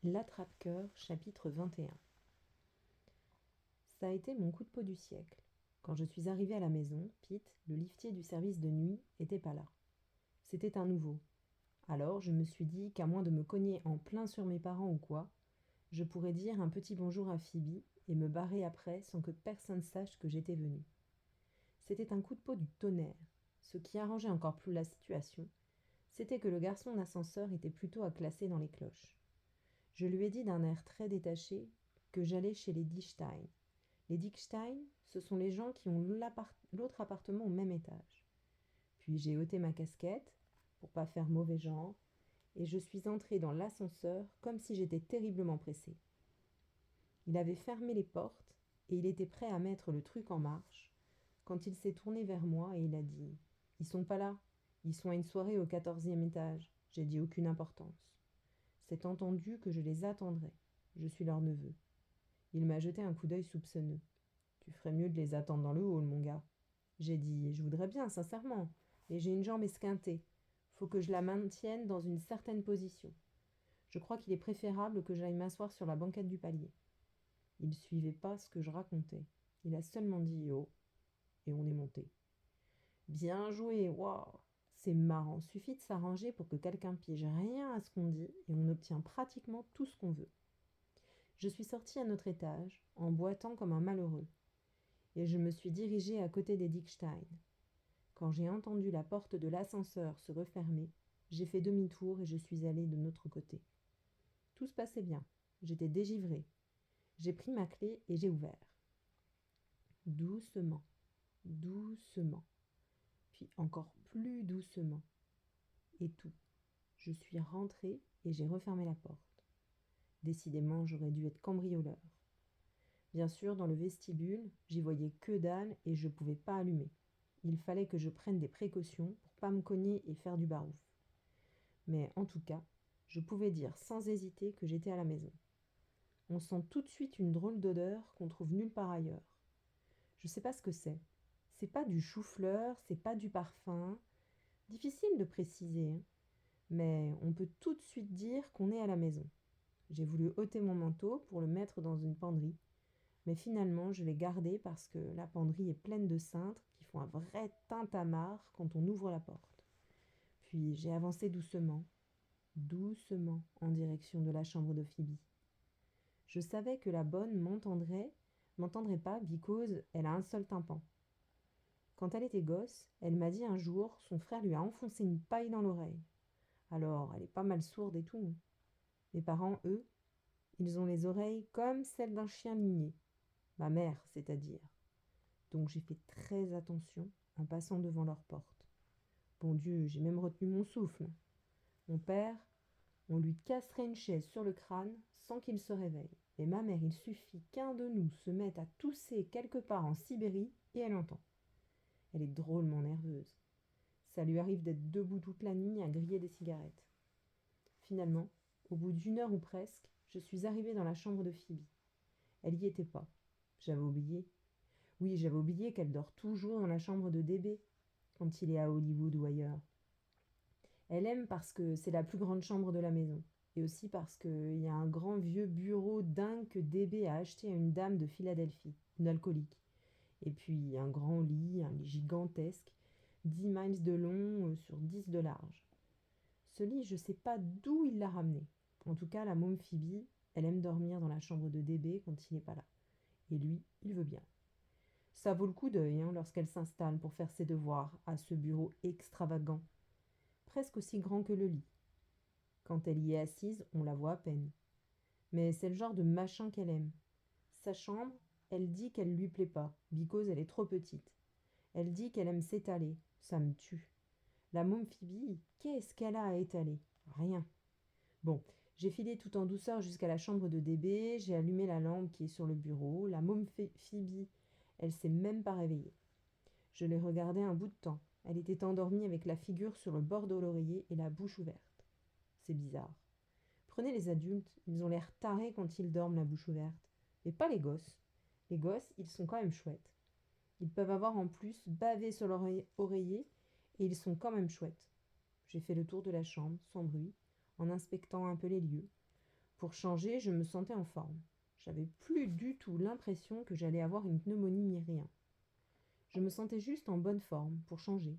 L'attrape-cœur, chapitre 21. Ça a été mon coup de peau du siècle. Quand je suis arrivée à la maison, Pete, le liftier du service de nuit, était pas là. C'était un nouveau. Alors je me suis dit qu'à moins de me cogner en plein sur mes parents ou quoi, je pourrais dire un petit bonjour à Phoebe et me barrer après sans que personne sache que j'étais venue. C'était un coup de peau du tonnerre. Ce qui arrangeait encore plus la situation, c'était que le garçon d'ascenseur était plutôt à classer dans les cloches. Je lui ai dit d'un air très détaché que j'allais chez les Dickstein. Les Dickstein, ce sont les gens qui ont l'autre appartement au même étage. Puis j'ai ôté ma casquette, pour pas faire mauvais genre, et je suis entrée dans l'ascenseur comme si j'étais terriblement pressée. Il avait fermé les portes, et il était prêt à mettre le truc en marche, quand il s'est tourné vers moi et il a dit « Ils sont pas là, ils sont à une soirée au 14e étage. » J'ai dit aucune importance. C'est entendu que je les attendrai. Je suis leur neveu. Il m'a jeté un coup d'œil soupçonneux. Tu ferais mieux de les attendre dans le hall, mon gars. J'ai dit, je voudrais bien, sincèrement. Et j'ai une jambe esquintée. Faut que je la maintienne dans une certaine position. Je crois qu'il est préférable que j'aille m'asseoir sur la banquette du palier. Il suivait pas ce que je racontais. Il a seulement dit oh, et on est monté. Bien joué, waouh! C'est marrant, suffit de s'arranger pour que quelqu'un pige rien à ce qu'on dit et on obtient pratiquement tout ce qu'on veut. Je suis sortie à notre étage, en boitant comme un malheureux, et je me suis dirigée à côté des Dickstein. Quand j'ai entendu la porte de l'ascenseur se refermer, j'ai fait demi-tour et je suis allée de notre côté. Tout se passait bien, j'étais dégivrée. J'ai pris ma clé et j'ai ouvert. Doucement, doucement, puis encore plus doucement. Et tout. Je suis rentrée et j'ai refermé la porte. Décidément, j'aurais dû être cambrioleur. Bien sûr, dans le vestibule, j'y voyais que dalle et je ne pouvais pas allumer. Il fallait que je prenne des précautions pour pas me cogner et faire du barouf. Mais en tout cas, je pouvais dire sans hésiter que j'étais à la maison. On sent tout de suite une drôle d'odeur qu'on trouve nulle part ailleurs. Je sais pas ce que c'est. C'est pas du chou-fleur, c'est pas du parfum. Difficile de préciser, hein. Mais on peut tout de suite dire qu'on est à la maison. J'ai voulu ôter mon manteau pour le mettre dans une penderie. Mais finalement, je l'ai gardé parce que la penderie est pleine de cintres qui font un vrai tintamarre quand on ouvre la porte. Puis j'ai avancé doucement, doucement, en direction de la chambre de Phoebe. Je savais que la bonne m'entendrait pas, because elle a un seul tympan. Quand elle était gosse, elle m'a dit un jour, son frère lui a enfoncé une paille dans l'oreille. Alors, elle est pas mal sourde et tout. Mes parents, eux, ils ont les oreilles comme celles d'un chien ligné. Ma mère, c'est-à-dire. Donc j'ai fait très attention en passant devant leur porte. Bon Dieu, j'ai même retenu mon souffle. Mon père, on lui casserait une chaise sur le crâne sans qu'il se réveille. Mais ma mère, il suffit qu'un de nous se mette à tousser quelque part en Sibérie et elle entend. Elle est drôlement nerveuse. Ça lui arrive d'être debout toute la nuit à griller des cigarettes. Finalement, au bout d'une heure ou presque, je suis arrivée dans la chambre de Phoebe. Elle y était pas. J'avais oublié. Oui, j'avais oublié qu'elle dort toujours dans la chambre de DB, quand il est à Hollywood ou ailleurs. Elle aime parce que c'est la plus grande chambre de la maison, et aussi parce qu'il y a un grand vieux bureau dingue que DB a acheté à une dame de Philadelphie, une alcoolique. Et puis un grand lit, un lit gigantesque, 10 miles de long sur 10 de large. Ce lit, je sais pas d'où il l'a ramené. En tout cas, la môme Phoebe, elle aime dormir dans la chambre de DB quand il n'est pas là. Et lui, il veut bien. Ça vaut le coup d'œil lorsqu'elle s'installe pour faire ses devoirs à ce bureau extravagant, presque aussi grand que le lit. Quand elle y est assise, on la voit à peine. Mais c'est le genre de machin qu'elle aime. Sa chambre, elle dit qu'elle lui plaît pas, because elle est trop petite. Elle dit qu'elle aime s'étaler. Ça me tue. La môme Phoebe, qu'est-ce qu'elle a à étaler? Rien. Bon, j'ai filé tout en douceur jusqu'à la chambre de DB, j'ai allumé la lampe qui est sur le bureau. La môme Phoebe, elle s'est même pas réveillée. Je l'ai regardée un bout de temps. Elle était endormie avec la figure sur le bord de l'oreiller et la bouche ouverte. C'est bizarre. Prenez les adultes, ils ont l'air tarés quand ils dorment la bouche ouverte. Mais pas les gosses. Les gosses, ils sont quand même chouettes. Ils peuvent avoir en plus bavé sur leur oreiller et ils sont quand même chouettes. J'ai fait le tour de la chambre, sans bruit, en inspectant un peu les lieux. Pour changer, je me sentais en forme. J'avais plus du tout l'impression que j'allais avoir une pneumonie ni rien. Je me sentais juste en bonne forme, pour changer.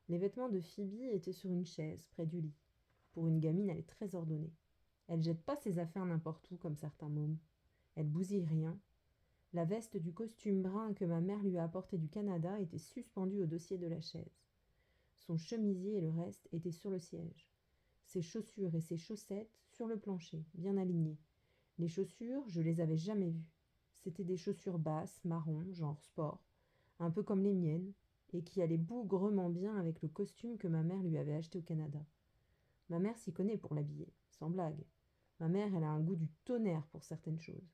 Les vêtements de Phoebe étaient sur une chaise, près du lit. Pour une gamine, elle est très ordonnée. Elle jette pas ses affaires n'importe où comme certains mômes. Elle bousille rien. La veste du costume brun que ma mère lui a apporté du Canada était suspendue au dossier de la chaise. Son chemisier et le reste étaient sur le siège. Ses chaussures et ses chaussettes sur le plancher, bien alignées. Les chaussures, je les avais jamais vues. C'étaient des chaussures basses, marron, genre sport, un peu comme les miennes, et qui allaient bougrement bien avec le costume que ma mère lui avait acheté au Canada. Ma mère s'y connaît pour l'habiller, sans blague. Ma mère, elle a un goût du tonnerre pour certaines choses.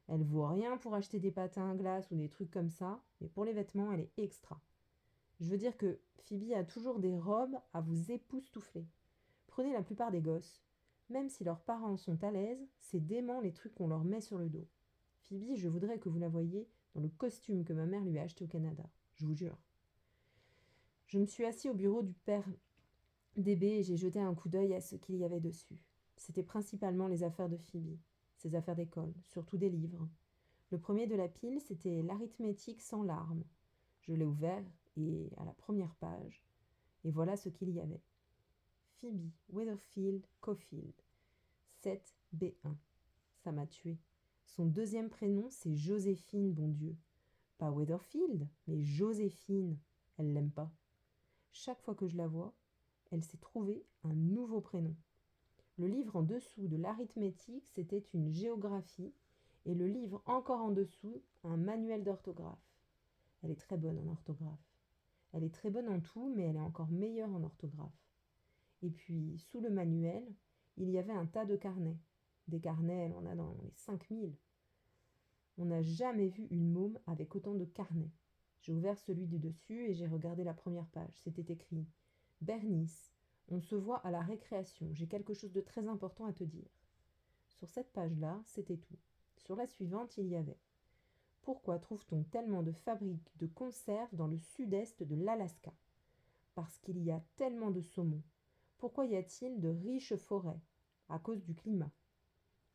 Elle vaut rien pour acheter des patins à glace ou des trucs comme ça, mais pour les vêtements, elle est extra. Je veux dire que Phoebe a toujours des robes à vous époustoufler. Prenez la plupart des gosses. Même si leurs parents sont à l'aise, c'est dément les trucs qu'on leur met sur le dos. Phoebe, je voudrais que vous la voyiez dans le costume que ma mère lui a acheté au Canada. Je vous jure. Je me suis assis au bureau du père DB et j'ai jeté un coup d'œil à ce qu'il y avait dessus. C'était principalement les affaires de Phoebe, ses affaires d'école, surtout des livres. Le premier de la pile, c'était l'arithmétique sans larmes. Je l'ai ouvert et à la première page, et voilà ce qu'il y avait. Phoebe Weatherfield Caulfield, 7B1. Ça m'a tué. Son deuxième prénom, c'est Joséphine, bon Dieu. Pas Weatherfield, mais Joséphine. Elle l'aime pas. Chaque fois que je la vois, elle s'est trouvée un nouveau prénom. Le livre en dessous de l'arithmétique, c'était une géographie, et le livre encore en dessous, un manuel d'orthographe. Elle est très bonne en orthographe. Elle est très bonne en tout, mais elle est encore meilleure en orthographe. Et puis, sous le manuel, il y avait un tas de carnets. Des carnets, elle en a dans les 5000. On n'a jamais vu une môme avec autant de carnets. J'ai ouvert celui du dessus et j'ai regardé la première page. C'était écrit « Bernice, on se voit à la récréation. J'ai quelque chose de très important à te dire. » Sur cette page-là, c'était tout. Sur la suivante, il y avait « Pourquoi trouve-t-on tellement de fabriques de conserves dans le sud-est de l'Alaska ? Parce qu'il y a tellement de saumon. Pourquoi y a-t-il de riches forêts ? À cause du climat.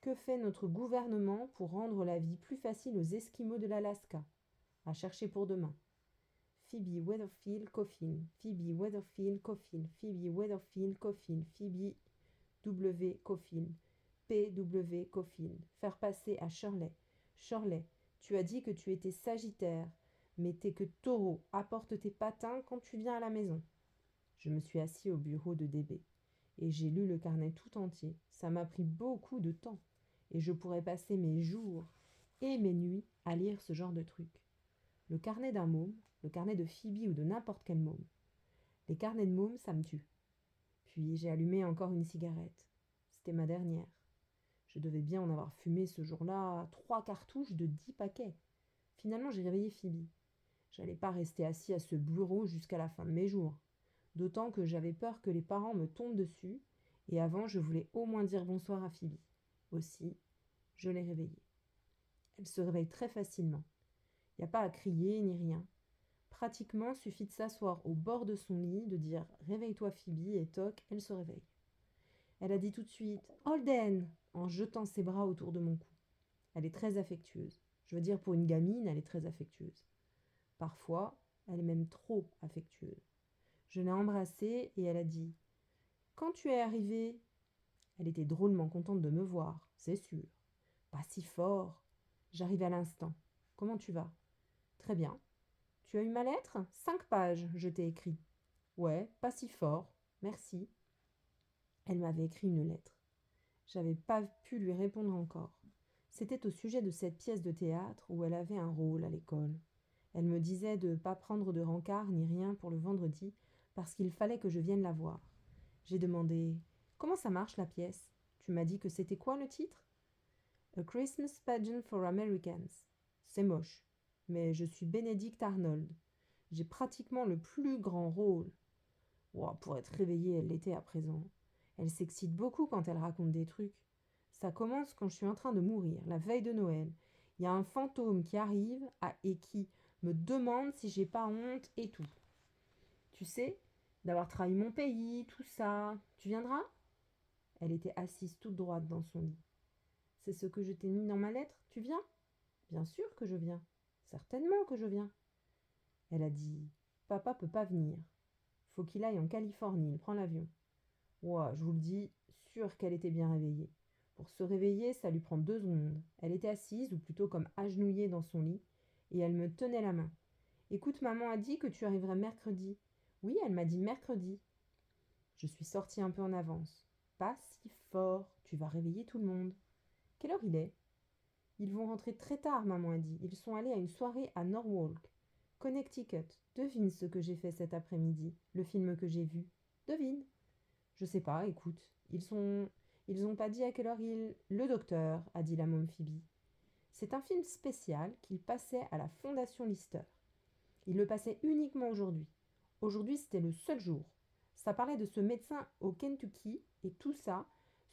Que fait notre gouvernement pour rendre la vie plus facile aux Esquimaux de l'Alaska ? À chercher pour demain. Phoebe Weatherfield Caulfield, Phoebe Weatherfield Caulfield, Phoebe Weatherfield Caulfield, Phoebe W. Caulfield, P.W. Caulfield. Faire passer à Shirley. Shirley, tu as dit que tu étais Sagittaire, mais t'es que Taureau. Apporte tes patins quand tu viens à la maison. Je me suis assis au bureau de DB et j'ai lu le carnet tout entier. Ça m'a pris beaucoup de temps et je pourrais passer mes jours et mes nuits à lire ce genre de trucs. Le carnet d'un môme, le carnet de Phoebe ou de n'importe quel môme. Les carnets de môme, ça me tue. Puis j'ai allumé encore une cigarette. C'était ma dernière. Je devais bien en avoir fumé ce jour-là 3 cartouches de 10 paquets. Finalement, j'ai réveillé Phoebe. J'allais pas rester assis à ce bureau jusqu'à la fin de mes jours. D'autant que j'avais peur que les parents me tombent dessus, et avant je voulais au moins dire bonsoir à Phoebe. Aussi, je l'ai réveillée. Elle se réveille très facilement. Il n'y a pas à crier ni rien. Pratiquement, suffit de s'asseoir au bord de son lit, de dire « Réveille-toi Phoebe » et toc, elle se réveille. Elle a dit tout de suite « Holden » en jetant ses bras autour de mon cou. Elle est très affectueuse. Je veux dire, pour une gamine, elle est très affectueuse. Parfois, elle est même trop affectueuse. Je l'ai embrassée et elle a dit « Quand tu es arrivée ?» Elle était drôlement contente de me voir, c'est sûr. Pas si fort. J'arrive à l'instant. Comment tu vas ? Très bien. Tu as eu ma lettre ? 5 pages, je t'ai écrit. Ouais, pas si fort. Merci. Elle m'avait écrit une lettre. J'avais pas pu lui répondre encore. C'était au sujet de cette pièce de théâtre où elle avait un rôle à l'école. Elle me disait de ne pas prendre de rencard ni rien pour le vendredi parce qu'il fallait que je vienne la voir. J'ai demandé « Comment ça marche la pièce ? Tu m'as dit que c'était quoi le titre ? » « A Christmas Pageant for Americans. » C'est moche, mais je suis Benedict Arnold. J'ai pratiquement le plus grand rôle. Wow, pour être réveillée, elle l'était à présent. Elle s'excite beaucoup quand elle raconte des trucs. Ça commence quand je suis en train de mourir, la veille de Noël. Il y a un fantôme qui arrive et qui me demande si j'ai pas honte et tout. Tu sais, d'avoir trahi mon pays, tout ça. Tu viendras ? Elle était assise toute droite dans son lit. C'est ce que je t'ai mis dans ma lettre. Tu viens ? Bien sûr que je viens. Certainement que je viens. Elle a dit, papa peut pas venir. Faut qu'il aille en Californie, il prend l'avion. Ouah, je vous le dis, sûre qu'elle était bien réveillée. Pour se réveiller, ça lui prend 2 secondes. Elle était assise, ou plutôt comme agenouillée dans son lit, et elle me tenait la main. Écoute, maman a dit que tu arriverais mercredi. Oui, elle m'a dit mercredi. Je suis sortie un peu en avance. Pas si fort, tu vas réveiller tout le monde. Quelle heure il est ? Ils vont rentrer très tard, maman a dit. Ils sont allés à une soirée à Norwalk, Connecticut. Devine ce que j'ai fait cet après-midi, le film que j'ai vu. Devine. Je sais pas, écoute. Ils ont pas dit à quelle heure il. Le docteur, a dit la môme Phoebe. C'est un film spécial qu'il passait à la Fondation Lister. Il le passait uniquement aujourd'hui. Aujourd'hui, c'était le seul jour. Ça parlait de ce médecin au Kentucky et tout ça,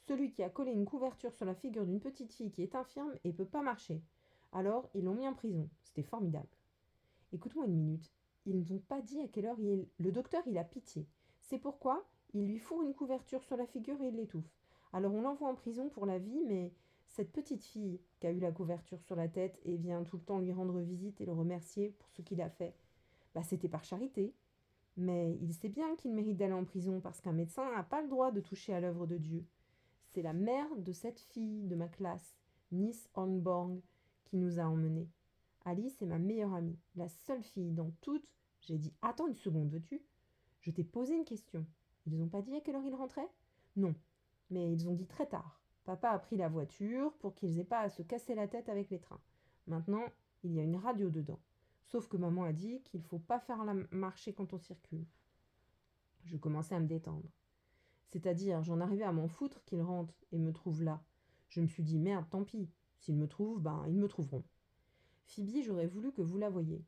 celui qui a collé une couverture sur la figure d'une petite fille qui est infirme et peut pas marcher. Alors, ils l'ont mis en prison. C'était formidable. Écoute-moi une minute. Ils n'ont pas dit à quelle heure il. Le docteur, il a pitié. C'est pourquoi il lui fourre une couverture sur la figure et il l'étouffe. Alors on l'envoie en prison pour la vie, mais cette petite fille qui a eu la couverture sur la tête et vient tout le temps lui rendre visite et le remercier pour ce qu'il a fait, bah c'était par charité. Mais il sait bien qu'il mérite d'aller en prison parce qu'un médecin n'a pas le droit de toucher à l'œuvre de Dieu. C'est la mère de cette fille de ma classe, Miss Hornborg, qui nous a emmenés. Alice est ma meilleure amie, la seule fille dans toute. J'ai dit, attends une seconde, veux-tu ? Je t'ai posé une question. Ils n'ont pas dit à quelle heure ils rentraient ? Non, mais ils ont dit très tard. Papa a pris la voiture pour qu'ils aient pas à se casser la tête avec les trains. Maintenant, il y a une radio dedans. Sauf que maman a dit qu'il ne faut pas faire la marcher quand on circule. Je commençais à me détendre. C'est-à-dire, j'en arrivais à m'en foutre qu'ils rentrent et me trouvent là. Je me suis dit, merde, tant pis. S'ils me trouvent, ben, ils me trouveront. Phoebe, j'aurais voulu que vous la voyiez.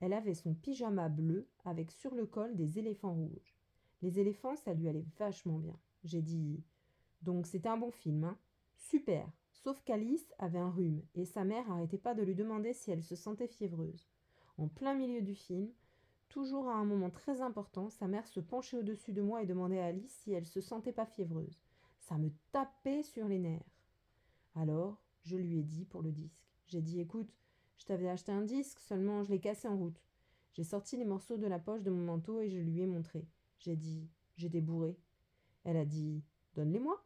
Elle avait son pyjama bleu avec sur le col des éléphants rouges. Les éléphants, ça lui allait vachement bien. J'ai dit, donc c'était un bon film, hein ? Super, sauf qu'Alice avait un rhume et sa mère arrêtait pas de lui demander si elle se sentait fiévreuse. En plein milieu du film, toujours à un moment très important, sa mère se penchait au-dessus de moi et demandait à Alice si elle se sentait pas fiévreuse. Ça me tapait sur les nerfs. Alors, je lui ai dit pour le disque. J'ai dit, écoute, je t'avais acheté un disque, seulement je l'ai cassé en route. J'ai sorti les morceaux de la poche de mon manteau et je lui ai montré. J'ai dit, j'étais bourrée. Elle a dit, donne-les-moi.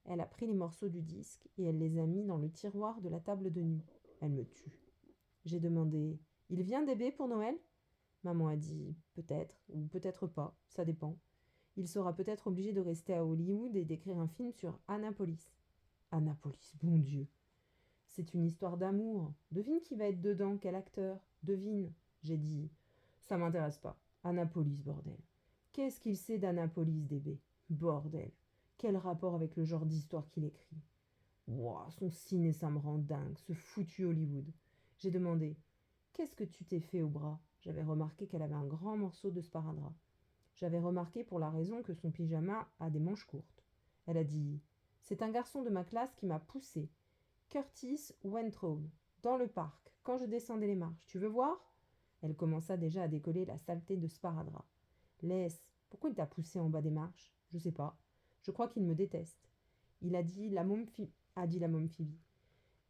Elle a pris les morceaux du disque et elle les a mis dans le tiroir de la table de nuit. Elle me tue. J'ai demandé, il vient bébé pour Noël ? Maman a dit, peut-être, ou peut-être pas, ça dépend. Il sera peut-être obligé de rester à Hollywood et d'écrire un film sur Annapolis. Annapolis, bon Dieu. C'est une histoire d'amour. Devine qui va être dedans, quel acteur. Devine. J'ai dit, ça m'intéresse pas. Annapolis, bordel. Qu'est-ce qu'il sait d'Annapolis, DB ? Bordel. Quel rapport avec le genre d'histoire qu'il écrit ? Ouah, son ciné, ça me rend dingue, ce foutu Hollywood. J'ai demandé, qu'est-ce que tu t'es fait au bras ? J'avais remarqué qu'elle avait un grand morceau de sparadrap. J'avais remarqué pour la raison que son pyjama a des manches courtes. Elle a dit, c'est un garçon de ma classe qui m'a poussé. Curtis Wentrobe, dans le parc, quand je descendais les marches. Tu veux voir ? Elle commença déjà à décoller la saleté de sparadrap. Laisse, pourquoi il t'a poussé en bas des marches ? Je sais pas. Je crois qu'il me déteste. Il a dit la môme Phoebe.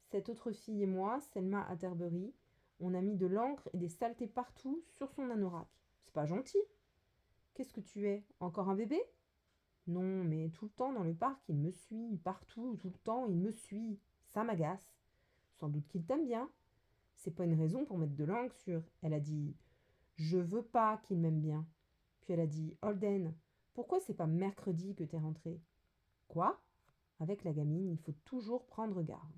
Cette autre fille et moi, Selma Atterbury, on a mis de l'encre et des saletés partout sur son anorak. C'est pas gentil. Qu'est-ce que tu es ? Encore un bébé ? Non, mais tout le temps dans le parc, il me suit. Partout, tout le temps, il me suit. Ça m'agace. Sans doute qu'il t'aime bien. C'est pas une raison pour mettre de l'encre sur. Elle a dit, je veux pas qu'il m'aime bien. Puis elle a dit, Holden, pourquoi c'est pas mercredi que t'es rentrée ? Quoi ? Avec la gamine, il faut toujours prendre garde.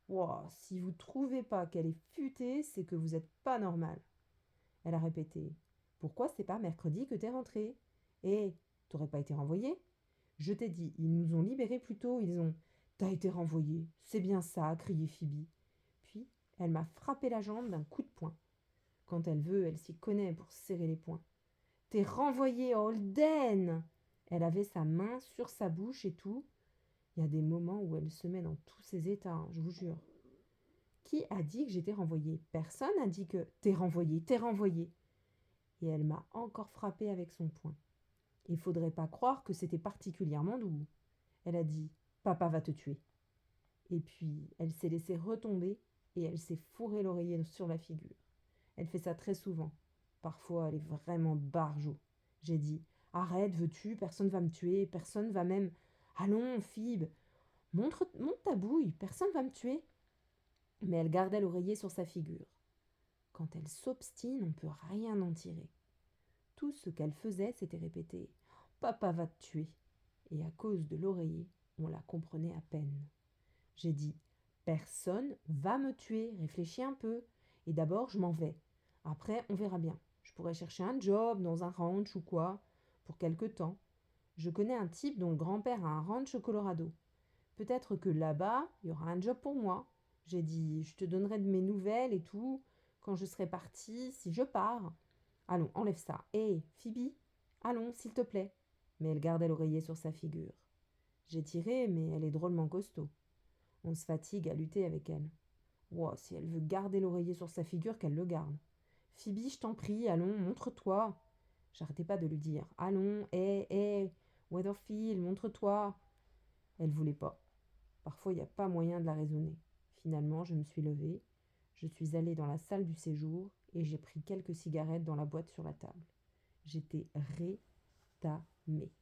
Wow, si vous trouvez pas qu'elle est futée, c'est que vous êtes pas normal. Elle a répété, pourquoi c'est pas mercredi que t'es rentrée ? Eh, t'aurais pas été renvoyée ? Je t'ai dit, ils nous ont libérés plus tôt, ils ont. T'as été renvoyée, c'est bien ça, a crié Phoebe. Puis, elle m'a frappé la jambe d'un coup de poing. Quand elle veut, elle s'y connaît pour serrer les poings. T'es renvoyée, Holden ! Elle avait sa main sur sa bouche et tout. Il y a des moments où elle se met dans tous ses états, hein, je vous jure. Qui a dit que j'étais renvoyée ? Personne n'a dit que t'es renvoyée, t'es renvoyée. Et elle m'a encore frappé avec son poing. Il faudrait pas croire que c'était particulièrement doux. Elle a dit, papa va te tuer. Et puis, elle s'est laissée retomber et elle s'est fourré l'oreiller sur la figure. Elle fait ça très souvent. Parfois, elle est vraiment barjot. J'ai dit: arrête, veux-tu? Personne va me tuer, personne va même. Allons, Phoebe, monte ta bouille, personne va me tuer. Mais elle gardait l'oreiller sur sa figure. Quand elle s'obstine, on ne peut rien en tirer. Tout ce qu'elle faisait, c'était répéter: papa va te tuer. Et à cause de l'oreiller, on la comprenait à peine. J'ai dit: personne va me tuer, réfléchis un peu. Et d'abord, je m'en vais. Après, on verra bien. Je pourrais chercher un job dans un ranch ou quoi, pour quelque temps. Je connais un type dont le grand-père a un ranch au Colorado. Peut-être que là-bas, il y aura un job pour moi. J'ai dit: je te donnerai de mes nouvelles et tout, quand je serai partie, si je pars. Allons, enlève ça. Hé, Phoebe, allons, s'il te plaît. Mais elle gardait l'oreiller sur sa figure. J'ai tiré, mais elle est drôlement costaud. On se fatigue à lutter avec elle. Wow, si elle veut garder l'oreiller sur sa figure, qu'elle le garde. Phoebe, je t'en prie, allons, montre-toi. J'arrêtais pas de lui dire: allons, hé, Weatherfield, montre-toi. Elle voulait pas. Parfois, il n'y a pas moyen de la raisonner. Finalement, je me suis levée. Je suis allée dans la salle du séjour et j'ai pris quelques cigarettes dans la boîte sur la table. J'étais rétamée.